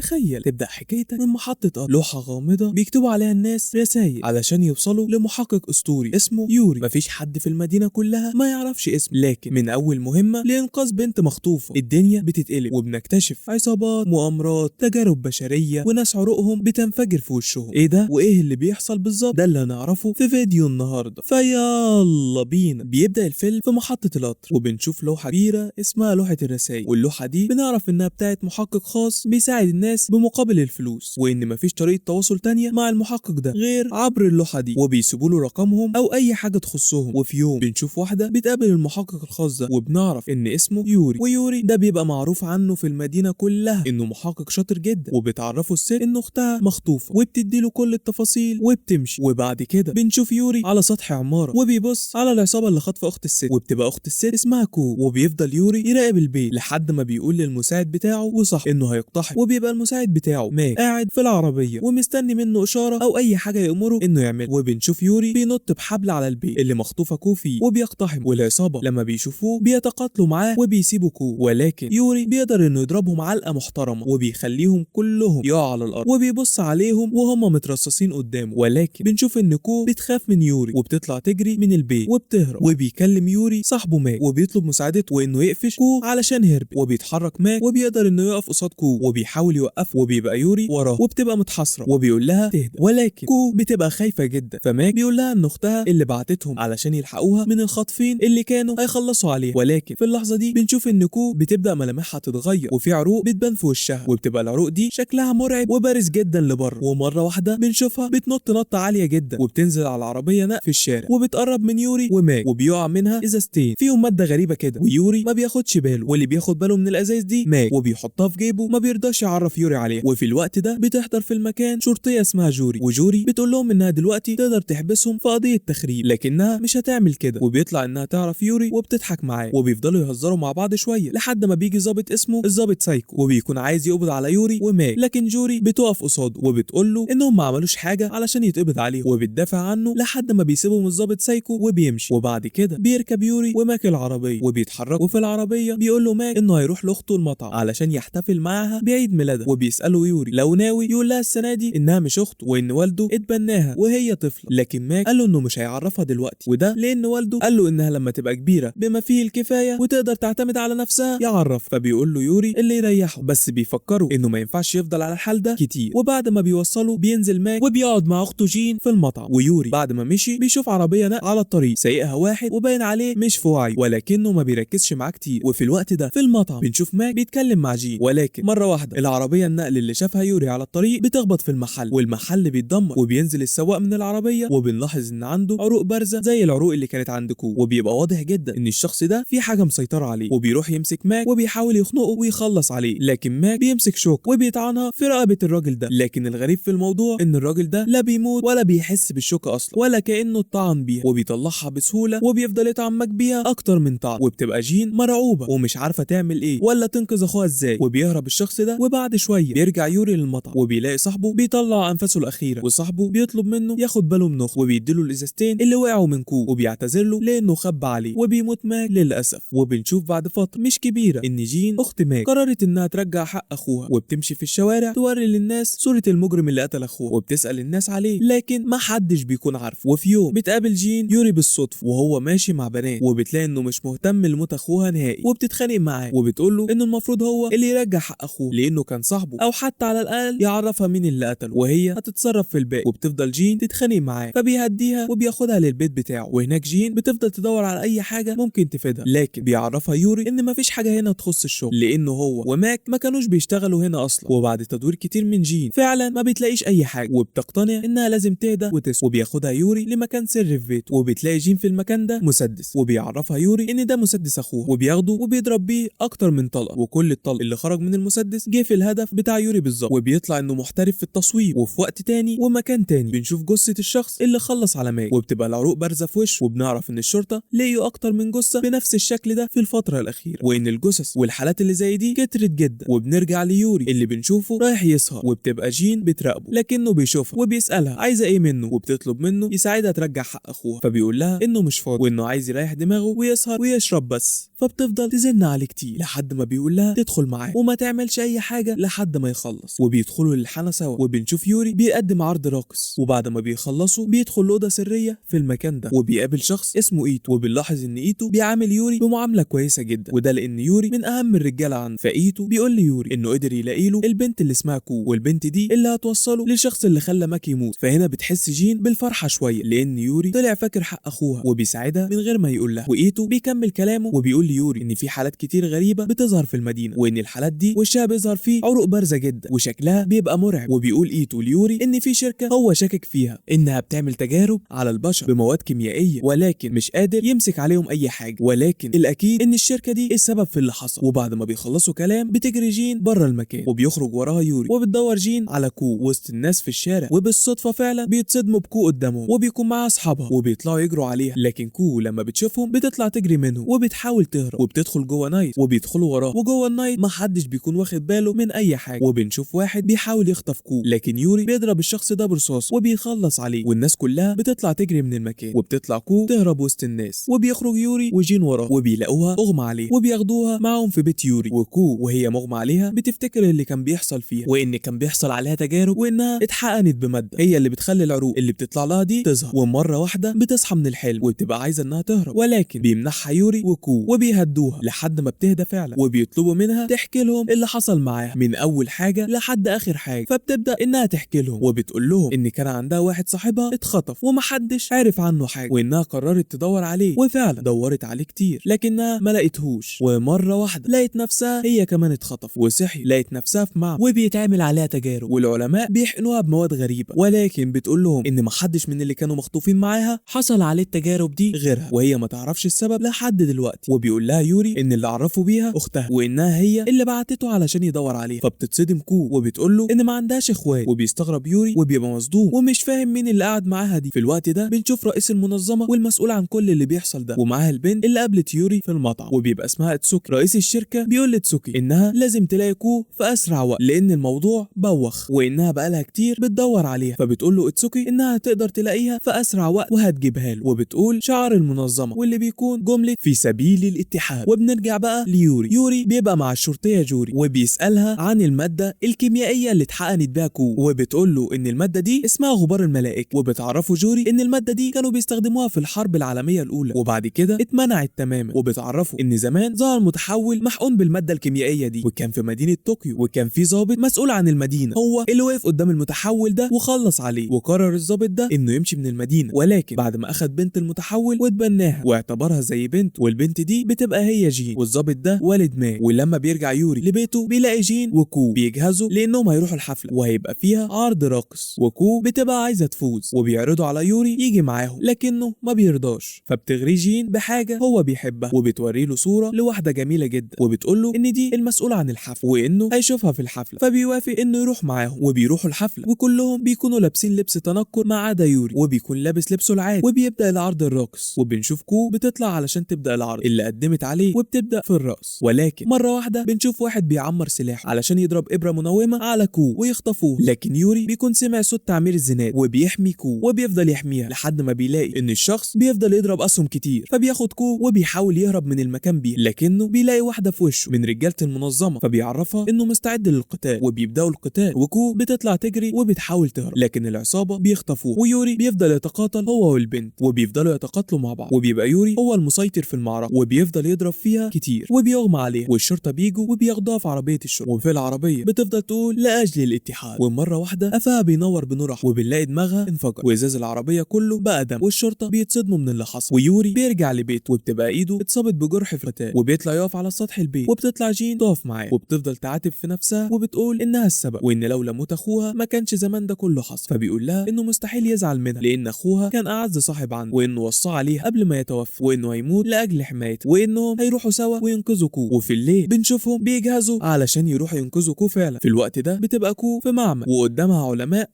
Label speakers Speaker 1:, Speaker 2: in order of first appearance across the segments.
Speaker 1: تخيل تبدأ حكايتك من محطة قطر، لوحة غامضة بيكتبوا عليها الناس رسايل علشان يوصلوا لمحقق أسطوري اسمه يوري. مفيش حد في المدينة كلها ما يعرفش اسمه، لكن من أول مهمة لإنقاذ بنت مخطوفة الدنيا بتتقلب، وبنكتشف عصابات، مؤامرات، تجارب بشرية، وناس عروقهم بتنفجر في وشهم. إيه ده وإيه اللي بيحصل بالظبط؟ ده اللي هنعرفه في فيديو النهاردة، فيلا بينا. بيبدأ الفيلم في محطة القطر، وبنشوف لوحة كبيرة اسمها لوحة الرسايل، واللوحة دي بنعرف إنها بتاعت محقق خاص بيساعد الناس بمقابل الفلوس، وان مفيش طريقه تواصل تانية مع المحقق ده غير عبر اللوحه دي، وبيسيبوا له رقمهم او اي حاجه تخصهم. وفي يوم بنشوف واحده بتقابل المحقق الخاص ده، وبنعرف ان اسمه يوري، ويوري ده بيبقى معروف عنه في المدينه كلها انه محقق شاطر جدا، وبتعرفه الست ان اختها مخطوفه، وبتدي له كل التفاصيل وبتمشي. وبعد كده بنشوف يوري على سطح عماره وبيبص على العصابه اللي خاطفه اخت الست، وبتبقى اخت الست اسمها كو، وبيفضل يوري يراقب البيت لحد ما بيقول للمساعد بتاعه وصح انه هيقتحم، وبيبقى المساعد بتاعه ماك قاعد في العربيه ومستني منه اشاره او اي حاجه يامره انه يعمل. وبنشوف يوري بينط بحبل على البيت اللي مخطوفه كو فيه وبيقتحم، والعصابه لما بيشوفوه بيتقاتلوا معاه وبيسيبوا كو، ولكن يوري بيقدر انه يضربهم علقه محترمه وبيخليهم كلهم يقعوا على الارض، وبيبص عليهم وهم مترصصين قدامه. ولكن بنشوف ان كو بتخاف من يوري وبتطلع تجري من البيت وبتهرب، وبيكلم يوري صاحبه ماك وبيطلب مساعدته وانه يقفش كو علشان هرب، وبيتحرك ماك وبيقدر انه يقف قصاد كو وبيحاول يوقفه، وبيبقى يوري وراه وبتبقى متحسره وبيقول لها تهدى، ولكن كو بتبقى خايفه جدا. فماك بيقول لها ان اختها اللي بعتتهم علشان يلحقوها من الخاطفين اللي كانوا هيخلصوا عليها. ولكن في اللحظه دي بنشوف ان كو بتبدا ملامحها تتغير وفي عروق بتبان في وشها، وبتبقى العروق دي شكلها مرعب وبارز جدا لبره. ومره واحده بنشوفها بتنط نطه عاليه جدا وبتنزل على العربيه نق في الشارع، وبتقرب من يوري وماك، وبيقع منها ازازتين فيهم ماده غريبه كده، ويوري ما بياخدش باله، واللي بياخد باله من الازايز دي ماك وبيحطها في جيبه، ما بيرضاش يعرف يوري عليها. وفي الوقت ده بتحضر في المكان شرطيه اسمها جوري، وجوري بتقول لهم انها دلوقتي تقدر تحبسهم في قضيه تخريب، لكنها مش هتعمل كده، وبيطلع انها تعرف يوري وبتضحك معاه، وبيفضلوا يهزروا مع بعض شويه لحد ما بيجي ظابط اسمه الظابط سايكو، وبيكون عايز يقبض على يوري وماك، لكن جوري بتقف قصاده وبتقول له انهم ما عملوش حاجه علشان يتقبض عليهم، وبتدافع عنه لحد ما بيسيبهم الظابط سايكو وبيمشي. وبعد كده بيركب يوري وماك العربيه وبيتحركوا في العربيه. بيقول له ماك انه هيروح لاخته المطعم علشان يحتفل معاها بعيد ميلادها، وبيساله يوري لو ناوي، يقول لها السنه دي انها مش اخته وان والده اتبناها وهي طفله، لكن ماك قال له انه مش هيعرفها دلوقتي، وده لان والده قال له انها لما تبقى كبيره بما فيه الكفايه وتقدر تعتمد على نفسها يعرف. فبيقول له يوري اللي يريحه، بس بيفكروا انه ما ينفعش يفضل على الحال ده كتير. وبعد ما بيوصلوا بينزل ماك وبيقعد مع اخته جين في المطعم، ويوري بعد ما مشي بيشوف عربيه نقل على الطريق سايقها واحد وباين عليه مش في وعيه، ولكنه ما بيركزش معاه كتير. وفي الوقت ده في المطعم بنشوف ماك بيتكلم مع جين، ولكن مره واحده العربيه النقل اللي شافها يوري على الطريق بتخبط في المحل، والمحل بيتدمر، وبينزل السواق من العربيه وبنلاحظ ان عنده عروق بارزه زي العروق اللي كانت عند كو، وبيبقى واضح جدا ان الشخص ده في حاجه مسيطره عليه، وبيروح يمسك ماك وبيحاول يخنقه ويخلص عليه، لكن ماك بيمسك شوك وبيطعنها في رقبه الراجل ده. لكن الغريب في الموضوع ان الراجل ده لا بيموت ولا بيحس بالشوكه اصلا ولا كانه اتطعن بيها، وبيطلعها بسهوله وبيفضل يطعن ماك بيها اكتر من طعن، وبتبقى جين مرعوبه ومش عارفه تعمل ايه ولا تنقذ اخوها ازاي، وبيهرب الشخص ده. وبعد شويه بيرجع يوري للمطعم وبيلاقي صاحبه بيطلع انفاسه الاخيره، وصاحبه بيطلب منه ياخد باله من اخته، وبيديله الازازتين اللي وقعوا من كو، وبيعتذر له لانه خبى عليه، وبيموت ماك للاسف. وبنشوف بعد فتره مش كبيره ان جين اخت ماك قررت انها ترجع حق اخوها، وبتمشي في الشوارع توري للناس صوره المجرم اللي قتل اخوها، وبتسال الناس عليه لكن ما حدش بيكون عارفه. وفي يوم بتقابل جين يوري بالصدفه وهو ماشي مع بنات، وبتلاقي انه مش مهتم لموت اخوها نهائي، وبتتخانق معاه وبتقول له انه المفروض هو اللي يرجع حق اخوه لانه كان صاحبه، او حتى على الاقل يعرفها مين اللي قتله وهي هتتصرف في الباقي. وبتفضل جين تتخانق معاه فبيهديها وبياخدها للبيت بتاعه، وهناك جين بتفضل تدور على اي حاجه ممكن تفيدها، لكن بيعرفها يوري ان مفيش حاجه هنا تخص الشغل لانه هو وماك ما كانوش بيشتغلوا هنا اصلا. وبعد تدوير كتير من جين فعلا ما بتلاقيش اي حاجه، وبتقتنع انها لازم تهدى وتسكت، وبياخدها يوري لمكان سر في بيته، وبتلاقي جين في المكان ده مسدس، وبيعرفها يوري ان ده مسدس اخوه، وبياخده وبيضرب بيه اكتر من طلقه، وكل الطلق اللي خرج من المسدس جه في الهدف بتاع يوري بالظبط، وبيطلع انه محترف في التصوير. وفي وقت تاني ومكان تاني بنشوف جثه الشخص اللي خلص على ماك، وبتبقى العروق بارزه في وشه، وبنعرف ان الشرطه لقيوا اكتر من جثه بنفس الشكل ده في الفتره الاخيره، وان الجثث والحالات اللي زي دي كترت جدا. وبنرجع ليوري اللي بنشوفه رايح يسهر، وبتبقى جين بتراقبه لكنه بيشوفها وبيسالها عايزه ايه منه، وبتطلب منه يساعدها ترجع حق اخوها، فبيقول لها انه مش فاضي وانه عايز يريح دماغه ويسهر ويشرب بس. فبتفضل تزن عليه كتير لحد ما بيقول لها تدخل معاه وما تعملش اي حاجه لحد ما يخلص، وبيدخلوا للحانة سوا، وبنشوف يوري بيقدم عرض راقص. وبعد ما بيخلصوا بيدخل لأوضة سرية في المكان ده، وبيقابل شخص اسمه ايتو، وبنلاحظ ان ايتو بيعامل يوري بمعاملة كويسة جدا، وده لان يوري من اهم الرجالة عنده. فايتو بيقول ليوري انه قدر يلاقي له البنت اللي اسمها كو، والبنت دي اللي هتوصله للشخص اللي خلى ماك يموت. فهنا بتحس جين بالفرحة شوية لان يوري طلع فاكر حق اخوها وبيساعدها من غير ما يقول لها. وايتو بيكمل كلامه وبيقول ليوري ان في حالات كتير غريبة بتظهر في المدينة، وان الحالات دي وشها بيظهر فيه عروق بارزة جدا وشكلها بيبقى مرعب. وبيقول ايتو ليوري ان في شركة هو شاكك فيها انها بتعمل تجارب على البشر بمواد كيميائية، ولكن مش قادر يمسك عليهم اي حاجة، ولكن الاكيد ان الشركة دي السبب في اللي حصل. وبعد ما بيخلصوا كلام بتجري جين بره المكان، وبيخرج وراها يوري، وبتدور جين على كو وسط الناس في الشارع، وبالصدفة فعلا بيتصدموا بكو قدامهم، وبيكون معاها اصحابها وبيطلعوا يجروا عليها. لكن كو لما بتشوفهم بتطلع تجري منهم وبتحاول تهرب، وبتدخل جوه نايت وبيدخلوا وراها. وجوه النايت محدش بيكون واخد باله من اي حاجة، وبنشوف واحد بيحاول يخطف كو، لكن يوري بيضرب الشخص ده برصاص وبيخلص عليه، والناس كلها بتطلع تجري من المكان، وبتطلع كو تهرب وسط الناس. وبيخرج يوري وجين وراه، وبيلاقوها اغمى عليه وبياخدوها معاهم في بيت يوري. وكو وهي مغمى عليها بتفتكر اللي كان بيحصل فيها، وان كان بيحصل عليها تجارب، وانها اتحقنت بماده هي اللي بتخلي العروق اللي بتطلع لها دي تظهر. ومره واحده بتصحى من الحلم وبتبقى عايزه انها تهرب، ولكن بيمنعها يوري وكو وبيهدوها لحد ما بتهدى فعلا، وبيطلبوا منها تحكي لهم اللي حصل معاها من اول حاجه لحد اخر حاجه. فبتبدا انها تحكي لهم، وبتقول لهم ان كان عندها واحد صاحبها اتخطف ومحدش عارف عنه حاجه، وانها قررت تدور عليه، وفعلا دورت عليه كتير لكنها ما لقيتهوش. ومره واحده لقيت نفسها هي كمان اتخطف، وصحي لقيت نفسها في معمل وبيتعمل عليها تجارب، والعلماء بيحقنوها بمواد غريبه، ولكن بتقول لهم ان محدش من اللي كانوا مخطوفين معاها حصل عليه التجارب دي غيرها، وهي ما تعرفش السبب لحد دلوقتي. وبيقول لها يوري ان اللي عرفوا بيها اختها، وانها هي اللي بعتته علشان يدور عليها. فبتتصدم كو وبتقول له ان ما عندهاش اخوات، وبيستغرب يوري وبيبقى مصدوم ومش فاهم مين اللي قاعد معاها دي. في الوقت ده بنشوف رئيس المنظمه والمسؤول عن كل اللي بيحصل ده، ومعاها البنت اللي قابلت يوري في المطعم، وبيبقى اسمها اتسوكي. رئيس الشركه بيقول لتسوكي انها لازم تلاقي كو في اسرع وقت لان الموضوع بوخ، وانها بقالها كتير بتدور عليها. فبتقول له اتسوكي انها تقدر تلاقيها في اسرع وقت وهتجيبها له، وبتقول شعار المنظمه واللي بيكون جمله في سبيل الاتحاد. وبنرجع بقى ليوري. يوري بيبقى مع الشرطيه جوري وبيسالها عن الماده الكيميائيه اللي اتحقنت بيها كو، وبتقول له ان الماده دي اسمها غبار الملائكه. وبتعرفه جوري ان الماده دي كانوا بيستخدموها في الحرب العالميه الاولى، وبعد كده اتمنعت تماما. وبتعرفه ان زمان ظهر متحول محقون بالماده الكيميائيه دي، وكان في مدينه طوكيو، وكان في ضابط مسؤول عن المدينه هو اللي وقف قدام المتحول ده وخلص عليه. وقرر الضابط ده انه يمشي من المدينه، ولكن بعد ما اخد بنت المتحول واتبناها واعتبرها زي بنت، والبنت دي بتبقى هي جين، والضابط ده والد مات. ولما بيرجع يوري لبيته بيلاقي جين وكو بيجهزوا لانهم هيروحوا الحفله وهيبقى فيها عرض راقص، وكو بتبقى عايزه تفوز، وبيعرضوا على يوري يجي معاهم لكنه ما بيرضاش. فبتغري جين بحاجه هو بيحبها، وبتوري له صوره لواحده جميله جدا، وبتقول له ان دي المسؤوله عن الحفله وانه هيشوفها في الحفله. فبيوافق انه يروح معاهم، وبيروحوا الحفله وكلهم بيكونوا لابسين لبس تنكر ما عدا يوري، وبيكون لابس لبسه العادي. وبيبدا العرض الراقص، وبنشوف كو بتطلع علشان تبدا العرض اللي قدمت عليه، وبتبدا في الرقص. ولكن مره واحده بنشوف واحد بيعمر سلاحه علشان يضرب ابره منومه على كو ويخطفوه، لكن يوري بيكون سمع صوت تعمير الزناد وبيحمي كو، وبيفضل يحميها لحد ما بيلاقي ان الشخص بيفضل يضرب اسهم كتير. فبياخد كو وبيحاول يهرب من المكان بيه، لكنه بيلاقي واحده في وشه من رجاله المنظمه، فبيعرفها انه مستعد للقتال، وبيبداوا القتال. وكو بتطلع تجري وبتحاول تهرب، لكن العصابه بيخطفوه، ويوري بيفضل يتقاتل هو والبنت، وبيفضلوا يتقاتلوا مع بعض. وبيبقى يوري هو المسيطر في المعركه، وبيفضل يضرب فيها كتير وبيغمى عليها، والشرطه بيجوا وبياخدوها في عربيه الشرطه. وفي العربيه بتفضل تقول لاجل الاتحاد، ومره واحده قفاها بينور بنور احمر، وبنلاقي دماغها انفجر وازاز العربيه كله بقى دم، والشرطه بيتصدموا من اللي حصل. ويوري بيرجع لبيته، وبتبقى ايده اتصابت بجرح في القتال، وبيطلع يقف على سطح البيت، وبتطلع جين تقف معاه، وبتفضل تعاتب في نفسها وبتقول انها السبب، وان لولا موت اخوها ما كانش زمان ده كله حصل. فبيقول لها انه مستحيل يزعل منها لان اخوها كان اعز صاحب عنده، وانه وصى عليها قبل ما يتوفى، وانه هيموت لاجل حمايته، وانهم هيروحوا سوا وينقذوا كو. وفي الليل بنشوفهم بيجهزوا علشان يروحوا ينقذوا كو فعلا. في الوقت ده بتبقى كو في معمل وقدامها علماء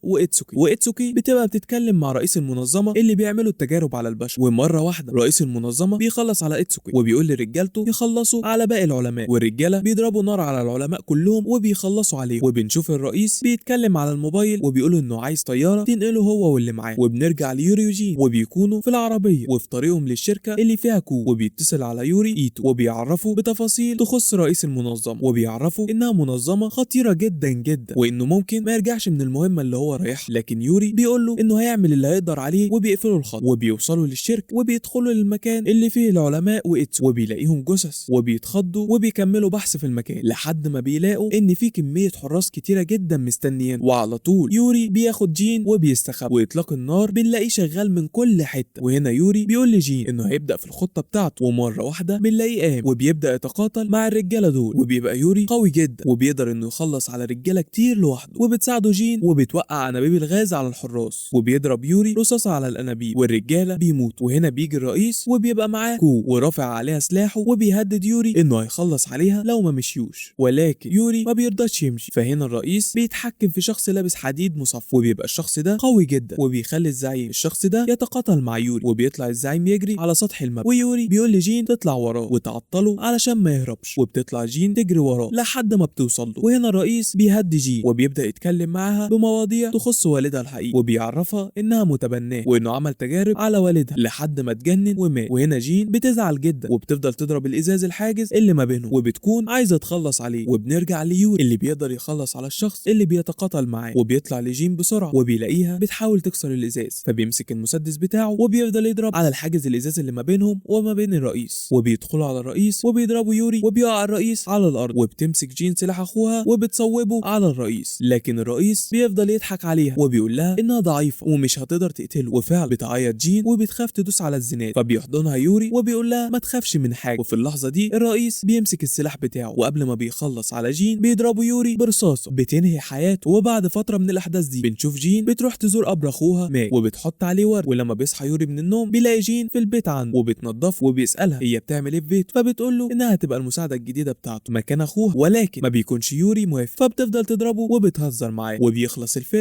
Speaker 1: واتسوكي بتبقى بتتكلم مع رئيس المنظمه اللي بيعملوا التجارب على البشر. ومره واحده رئيس المنظمه بيخلص على اتسوكي وبيقول لرجالته يخلصوا على باقي العلماء، والرجاله بيضربوا نار على العلماء كلهم وبيخلصوا عليهم. وبنشوف الرئيس بيتكلم على الموبايل وبيقول انه عايز طياره تنقله هو واللي معاه. وبنرجع ليوري وجين وبيكونوا في العربيه وفي طريقهم للشركه اللي فيها كو، وبيتصل على يوري ايتو وبيعرفوا بتفاصيل تخص رئيس المنظمه، وبيعرفوا انها منظمه المنظمة خطيرة جدا جدا وانه ممكن ما يرجعش من المهمة اللي هو رايحها، لكن يوري بيقول له انه هيعمل اللي هيقدر عليه وبيقفلوا الخط وبيوصلوا للشركة وبيدخلوا للمكان اللي فيه العلماء وإتسو وبيلاقيهم جثث وبيتخضوا وبيكملوا بحث في المكان لحد ما بيلاقوا ان في كمية حراس كتيرة جدا مستنيين. وعلى طول يوري بياخد جين وبيستخبى، واطلاق النار بنلاقيه شغال من كل حتة. وهنا يوري بيقول لجين انه هيبدأ في الخطة بتاعته، ومرة واحدة بنلاقيه قام وبيبدأ يتقاتل مع الرجالة دول، وبيبقى يوري قوي جدا وبيقدر انه يخلص على رجالة كتير لوحده، وبتساعده جين وبتوقع انابيب الغاز على الحراس، وبيضرب يوري رصاصة على الانابيب والرجالة بيموتوا. وهنا بيجي الرئيس وبيبقى معاه كو ورافع عليها سلاحه وبيهدد يوري انه هيخلص عليها لو ما مشيوش، ولكن يوري ما بيرضاش يمشي. فهنا الرئيس بيتحكم في شخص لابس حديد مصفى، وبيبقى الشخص ده قوي جدا وبيخلي الزعيم الشخص ده يتقاتل مع يوري، وبيطلع الزعيم يجري على سطح المبنى، ويوري بيقول لجين تطلع وراه وتعطله علشان ما يهربش، وبتطلع جين تجري وراه لحد ما بتوصل له. وهنا الرئيس بيهدي جين وبيبدأ يتكلم معاها بمواضيع تخص والدها الحقيقي، وبيعرفها انها متبناه وانه عمل تجارب على والدها لحد ما اتجنن ومات. وهنا جين بتزعل جدا وبتفضل تضرب الازاز الحاجز اللي ما بينهم وبتكون عايزه تخلص عليه. وبنرجع ليوري اللي بيقدر يخلص على الشخص اللي بيتقاتل معاه، وبيطلع لجين بسرعه وبيلاقيها بتحاول تكسر الازاز، فبيمسك المسدس بتاعه وبيفضل يضرب على الحاجز الازاز اللي ما بينهم وما بين الرئيس، وبيدخلوا على الرئيس وبيضربوا يوري وبيقع الرئيس على الارض، وبتمسك جين سلاح اخوها وبتصوبه على الرئيس، لكن الرئيس بيفضل يضحك عليها وبيقول لها انها ضعيفه ومش هتقدر تقتله. وفعلا بتعيط جين وبتخاف تدوس على الزناد، فبيحضنها يوري وبيقول لها ما تخافش من حاجه. وفي اللحظه دي الرئيس بيمسك السلاح بتاعه، وقبل ما بيخلص على جين بيضربوا يوري برصاصه بتنهي حياته. وبعد فتره من الاحداث دي بنشوف جين بتروح تزور قبر اخوها مات وبتحط عليه ورد، ولما بيصحى يوري من النوم بيلاقي جين في البيت عنده وبتنضفه، وبيسالها هي بتعمل ايه في بيته، فبتقول له انها هتبقى المساعده الجديده بتاعته مكان اخوها، ولكن ما بيكونش يوري موافق، فبتفضل تضربه وبتهزر معاه. وبيخلص الفيلم